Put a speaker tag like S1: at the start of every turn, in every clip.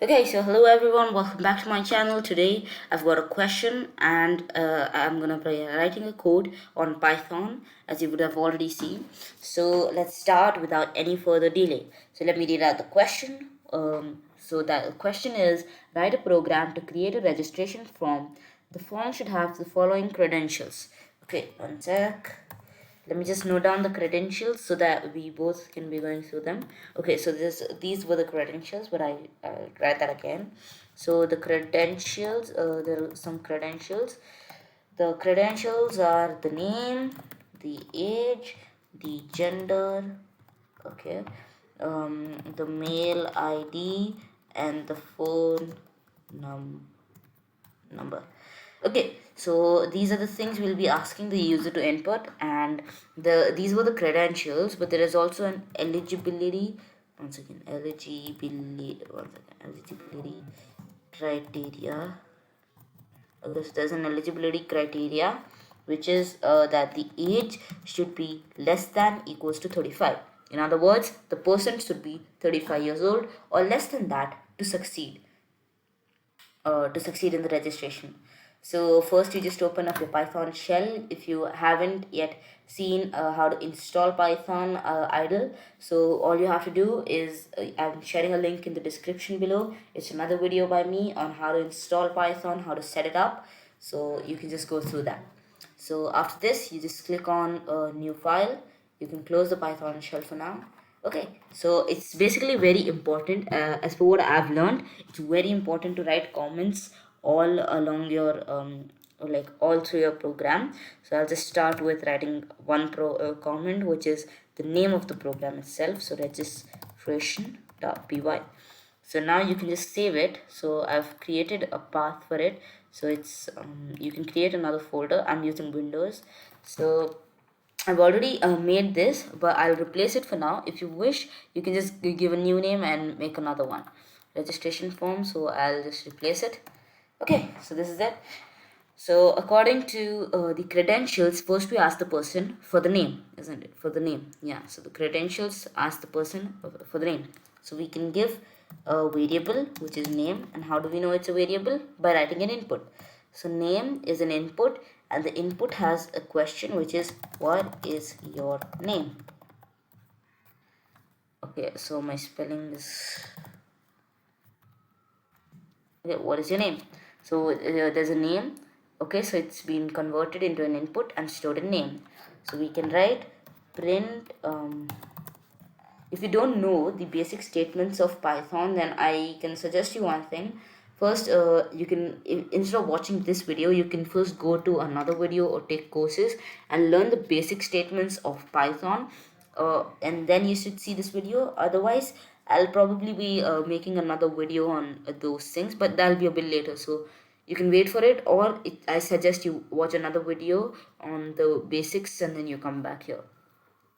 S1: Okay, so hello everyone, welcome back to my channel. Today I've got a question and I'm gonna be writing a code on Python as you would have already seen. So let's start without any further delay. So let me read out the question. So that the question is, write a program to create a registration form. The form should have the following credentials. Okay, one sec. Let me just note down the credentials so that we both can be going through them. Okay, so these were the credentials, but I'll write that again. So the credentials, there are some credentials. The credentials are the name, the age, the gender, okay, the mail ID, and the phone number. Okay, so these are the things we'll be asking the user to input, and these were the credentials, but there is also an eligibility, eligibility criteria. Okay, so there's an eligibility criteria which is that the age should be less than equals to 35. In other words, the person should be 35 years old or less than that to succeed in the registration. So first you just open up your Python shell. If you haven't yet seen how to install Python idle, so all you have to do is I'm sharing a link in the description below. It's another video by me on how to install Python, how to set it up, so you can just go through that. So after this you just click on a new file. You can close the Python shell for now. Okay, so it's basically very important, as per what I've learned. It's very important to write comments all along your like all through your program. So I'll just start with writing one comment, which is the name of the program itself. So registration.py. So now you can just save it. So I've created a path for it. So it's you can create another folder. I'm using Windows. So I've already made this, but I'll replace it for now. If you wish, you can just give a new name and make another one. Registration form, so I'll just replace it. Okay, so this is it. So according to the credentials, first we ask the person for the name, isn't it? For the name, yeah. So the credentials ask the person for the name. So we can give a variable, which is name. And how do we know it's a variable? By writing an input. So name is an input, and the input has a question, which is what is your name? Okay, so my spelling is, okay, what is your name? So there's a name. Okay, so it's been converted into an input and stored in name. So we can write print. If you don't know the basic statements of Python, then I can suggest you one thing. First, you can, instead of watching this video, you can first go to another video or take courses and learn the basic statements of Python, and then you should see this video. Otherwise, I'll probably be making another video on those things, but that'll be a bit later. So you can wait for it, or I suggest you watch another video on the basics and then you come back here.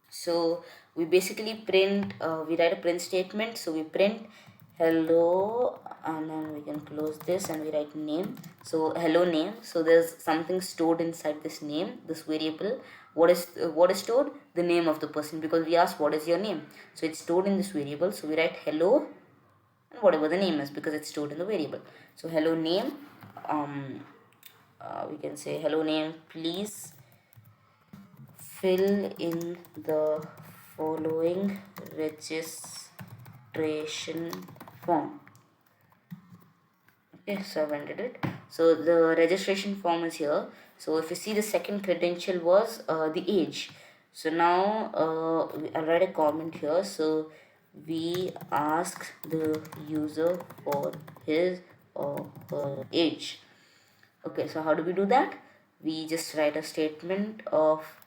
S1: So we basically print, we write a print statement. So we print hello, and then we can close this and we write name. So hello name. So there's something stored inside this name, this variable. What is stored? The name of the person, because we asked what is your name. So it's stored in this variable. So we write hello and whatever the name is, because it's stored in the variable. So hello name, we can say hello name, please fill in the following registration form. Okay, so I've entered it. So the registration form is here. So if you see, the second credential was the age. So now I'll write a comment here. So we ask the user for his or her age. Okay, so how do we do that? We just write a statement of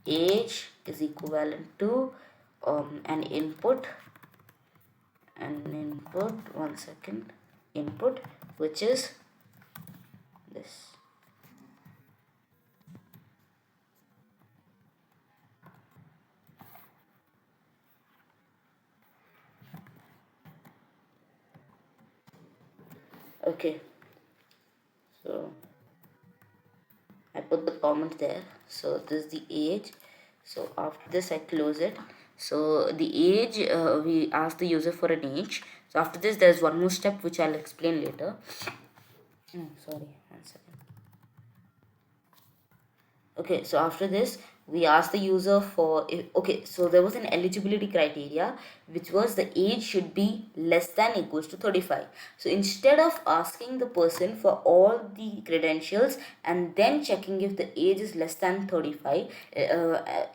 S1: age is equivalent to an input, one second, input, which is this. Okay, so I put the comment there. So this is the age. So after this I close it. So the age, we ask the user for an age. So after this, there's one more step which I'll explain later. Sorry, one second. Okay, so after this, we ask the user for okay, so there was an eligibility criteria which was the age should be less than equals to 35. So instead of asking the person for all the credentials and then checking if the age is less than 35,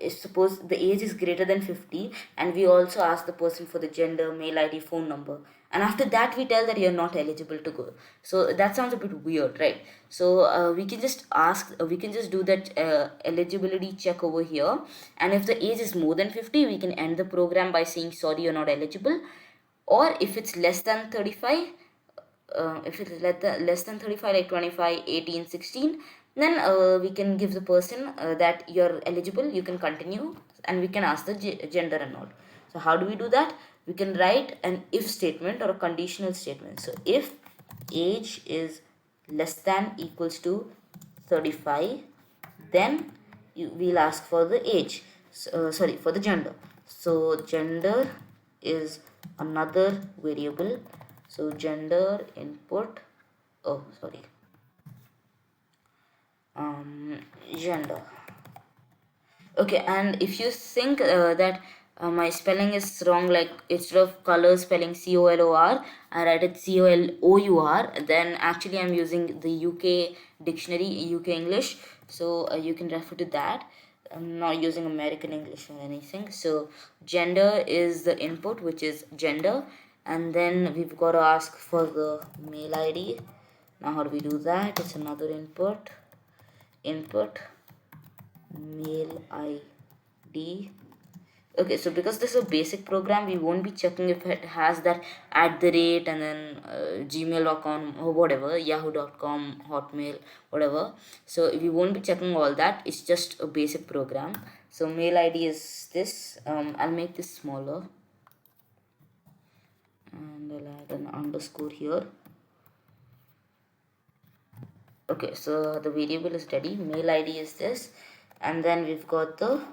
S1: suppose the age is greater than 50, and we also ask the person for the gender, mail ID, phone number, and after that we tell that you're not eligible to go. So that sounds a bit weird, right? So we can just ask, we can just do that eligibility check over here, and if the age is more than 50, we can end the program by saying sorry, you're not eligible. Or if it's less than 35, if it's less than 35, like 25, 18, 16, then we can give the person that you're eligible, you can continue, and we can ask the gender and all. So how do we do that? We can write an if statement or a conditional statement. So if age is less than equals to 35, then we'll ask for the age, sorry, for the gender. So gender is another variable. So gender input, oh sorry, gender. Okay, and if you think that my spelling is wrong, like instead of color spelling COLOR, I write it COLOUR, then actually I'm using the UK dictionary, UK English, so you can refer to that. I'm not using American English or anything. So gender is the input, which is gender, and then we've got to ask for the mail ID. Now how do we do that? It's another input, mail ID. Okay, so because this is a basic program, we won't be checking if it has that at the rate and then gmail.com or whatever, yahoo.com, hotmail, whatever. So we won't be checking all that. It's just a basic program. So mail ID is this. I'll make this smaller, and I'll add an underscore here. Okay, so the variable is ready. Mail ID is this, and then we've got the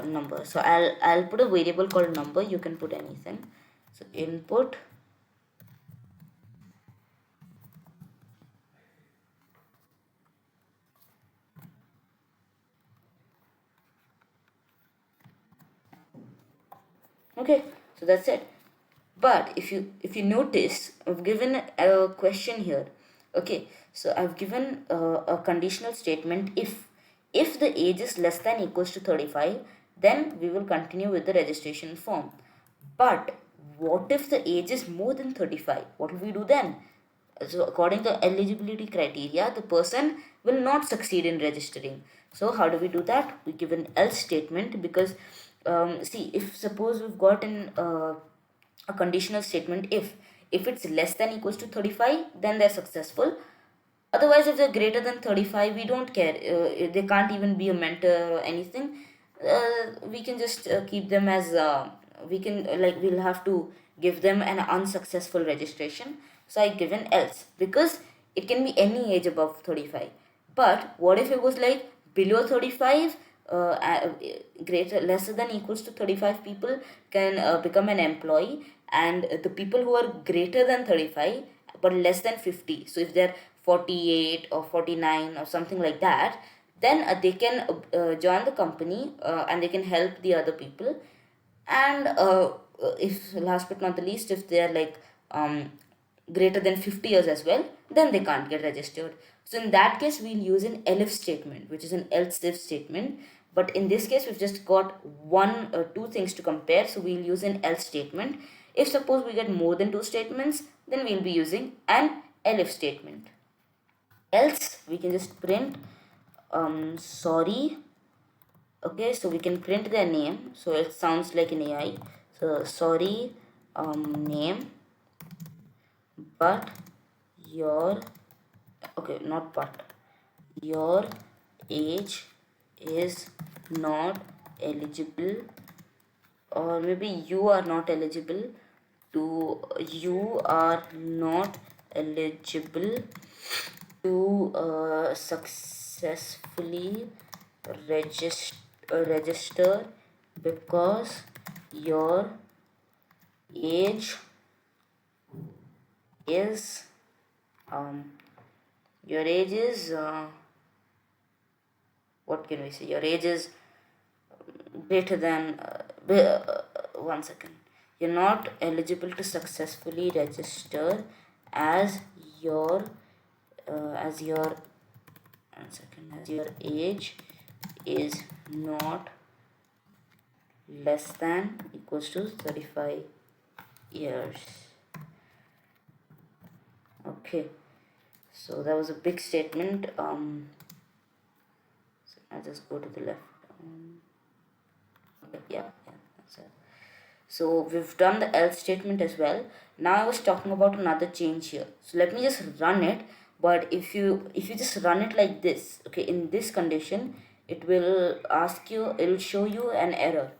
S1: number. So I'll put a variable called number. You can put anything. So input okay, so that's it. But if you notice, I've given a question here. Okay, so I've given a conditional statement. If the age is less than equals to 35, then we will continue with the registration form. But what if the age is more than 35? What will we do then? So according to eligibility criteria, the person will not succeed in registering. So how do we do that? We give an else statement, because see, if suppose we've got a conditional statement, if it's less than equals to 35, then they're successful. Otherwise, if they're greater than 35, we don't care. They can't even be a mentor or anything. We can just keep them as we can like we'll have to give them an unsuccessful registration. So I given else, because it can be any age above 35. But what if it was like below 35, greater lesser than equals to 35 people can become an employee, and the people who are greater than 35 but less than 50, so if they're 48 or 49 or something like that, then they can join the company, and they can help the other people. And if last but not the least, if they are like greater than 50 years as well, then they can't get registered. So in that case, we'll use an elif statement, which is an else if statement. But in this case, we've just got two things to compare, so we'll use an else statement. If suppose we get more than two statements, then we'll be using an elif statement. Else we can just print sorry. Okay, so we can print their name, so it sounds like an AI. So sorry, name, but your, okay, not but, your age is not eligible, or maybe you are not eligible to, you are not eligible to successfully register because your age is your age is what can we say, your age is greater than 1 second, you're not eligible to successfully register as your as your 1 second, as your age is not less than equals to 35 years. Okay, so that was a big statement. So I'll just go to the left. Okay, yeah, that's it. So we've done the else statement as well. Now I was talking about another change here. So let me just run it. But if you just run it like this, okay, in this condition, it will ask you, it will show you an error.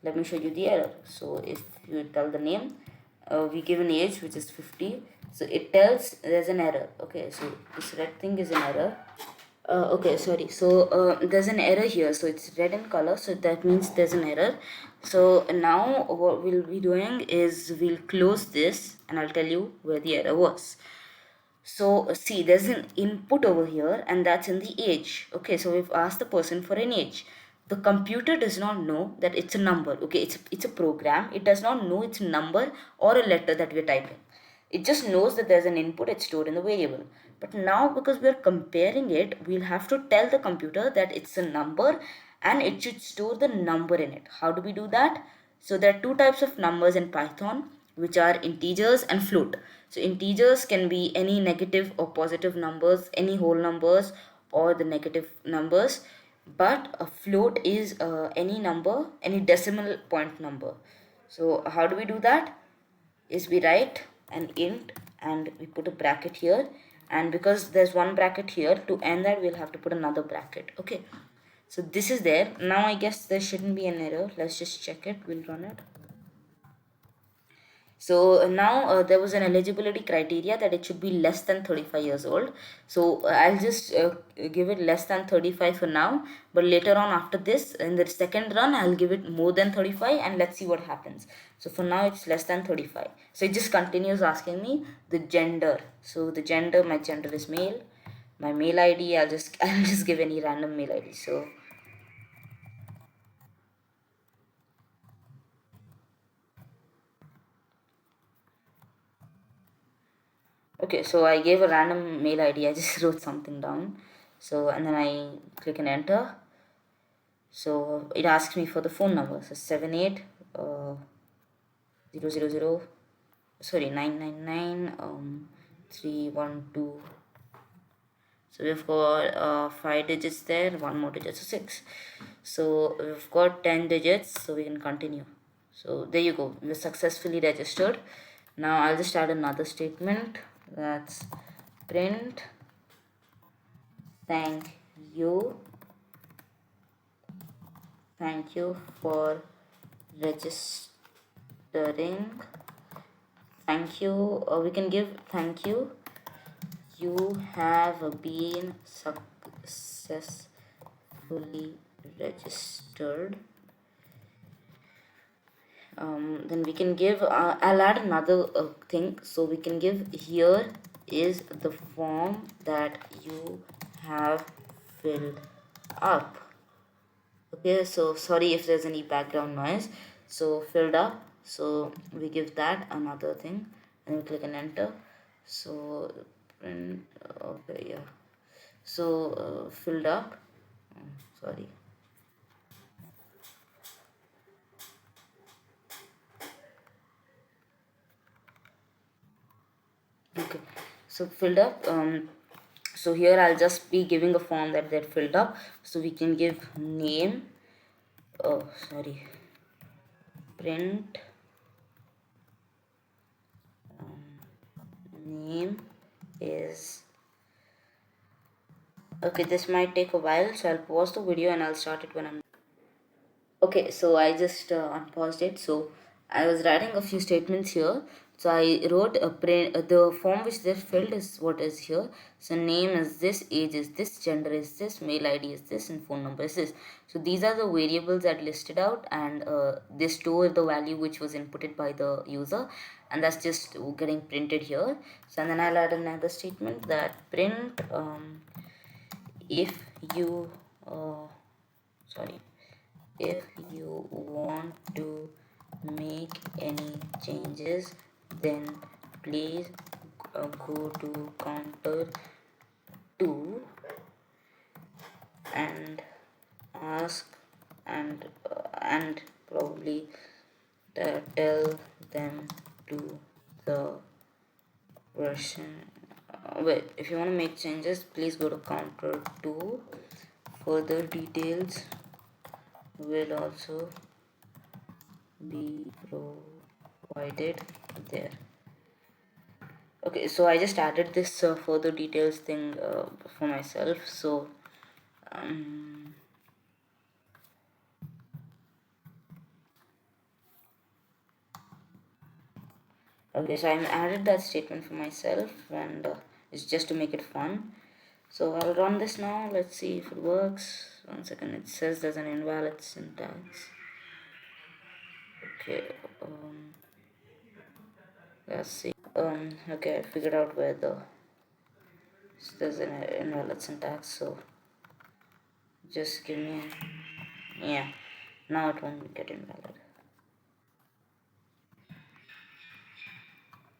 S1: Let me show you the error. So if you tell the name, we give an age which is 50. So it tells there's an error. Okay, so this red thing is an error. Okay, sorry. So there's an error here. So it's red in color. So that means there's an error. So now what we'll be doing is we'll close this and I'll tell you where the error was. So see, there's an input over here and that's in the age. Okay, so we've asked the person for an age. The computer does not know that it's a number. Okay, it's a program. It does not know it's a number or a letter that we're typing. It just knows that there's an input, it's stored in the variable. But now because we're comparing it, we'll have to tell the computer that it's a number and it should store the number in it. How do we do that? So there are two types of numbers in Python, which are integers and float. So integers can be any negative or positive numbers, any whole numbers or the negative numbers. But a float is any number, any decimal point number. So how do we do that? Is we write an int and we put a bracket here, and because there's one bracket here, to end that we'll have to put another bracket. Okay, so this is there. Now I guess there shouldn't be an error. Let's just check it. We'll run it. So now there was an eligibility criteria that it should be less than 35 years old. So I'll just give it less than 35 for now, but later on after this in the second run I'll give it more than 35 and let's see what happens. So for now it's less than 35. So it just continues asking me the gender. So the gender, my gender is male. My mail ID, I'll just give any random mail ID. So okay, so I gave a random mail ID. I just wrote something down. So and then I click and enter. So it asks me for the phone number. So 78 000 sorry 999 312. So we've got 5 digits there, one more digit, so 6. So we've got 10 digits, so we can continue. So there you go, we're successfully registered. Now I'll just add another statement. That's print thank you for registering. Thank you, we can give thank you, you have been successfully registered. Then we can give I'll add another thing. So we can give here is the form that you have filled up. Okay, so sorry if there's any background noise. So filled up, so we give that another thing and we click and enter. So print, okay, yeah, so filled up, sorry. Okay, so filled up, so here I'll just be giving a form that they're filled up. So we can give name, oh sorry, print name is, okay, this might take a while, so I'll pause the video and I'll start it when I'm okay. So I just unpaused it. So I was writing a few statements here. So I wrote a the form which they filled is what is here. So name is this, age is this, gender is this, mail ID is this, and phone number is this. So these are the variables that listed out, and they store the value which was inputted by the user, and that's just getting printed here. So and then I'll add another statement that print if you sorry if you want to make any changes, then please go to counter 2 and ask and probably tell them to the version. Wait, if you want to make changes, please go to counter 2. Further details will also be provided there. Okay, so I just added this further details thing for myself. So okay, so I added that statement for myself, and it's just to make it fun. So I'll run this now. Let's see if it works. 1 second. It says there's an invalid syntax. Okay. Let's see. Okay, I figured out where there's an invalid syntax. So just give me. Yeah. Now it won't get invalid.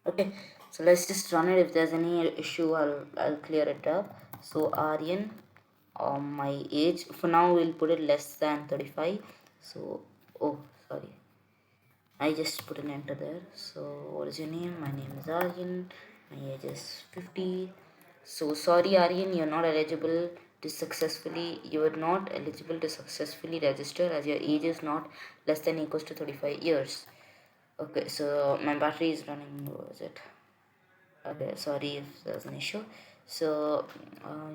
S1: Okay, so let's just run it. If there's any issue, I'll clear it up. So Aryan, my age for now we'll put it less than 35. So oh sorry, I just put an enter there. So what is your name? My name is Aryan. My age is 50. So sorry Aryan, you're not eligible to successfully. You are not eligible to successfully register as your age is not less than equals to 35 years. Okay, so my battery is running low. Is it? Okay, sorry if there's an issue. So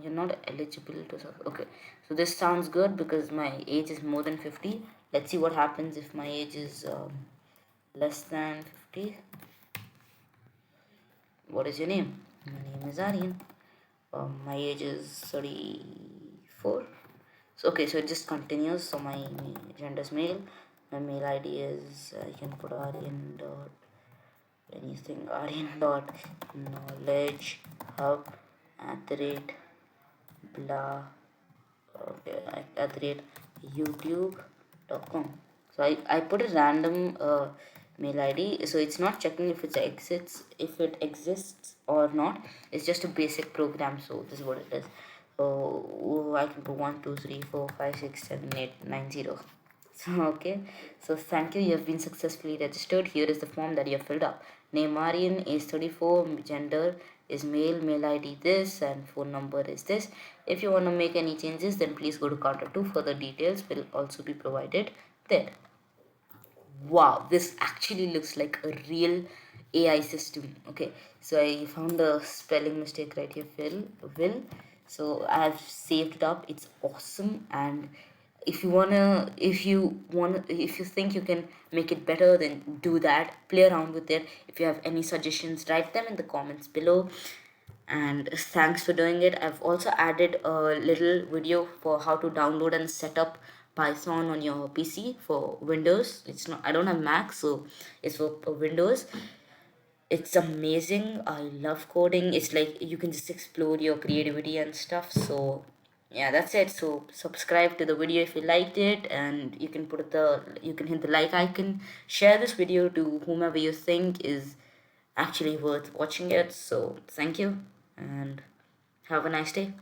S1: you're not eligible to okay, so this sounds good because my age is more than 50. Let's see what happens if my age is less than 50. What is your name? My name is Aryan. My age is 34. So okay, so it just continues. So my gender is male. My mail ID is I can put Aryan dot anything Aryan dot knowledge hub at the rate blah okay at the rate youtube.com. So I put a random mail ID, so it's not checking if it exists or not. It's just a basic program. So this is what it is. So I can put 1 2 3 4 5 6 7 8 9 0. So okay, so thank you. You have been successfully registered. Here is the form that you have filled up. Name Aryan, age 34, gender is male, mail ID this, and phone number is this. If you want to make any changes, then please go to counter 2. Further details will also be provided there. Wow, this actually looks like a real AI system. Okay, so I found a spelling mistake right here, will. So I have saved it up. It's awesome, and if you think you can make it better, then do that. Play around with it. If you have any suggestions, write them in the comments below. And thanks for doing it. I've also added a little video for how to download and set up Python on your PC for Windows. It's not, I don't have Mac, so it's for Windows. It's amazing. I love coding. It's like you can just explore your creativity and stuff. So yeah, that's it. So subscribe to the video if you liked it, and you can you can hit the like icon. Share this video to whomever you think is actually worth watching it. So thank you and have a nice day.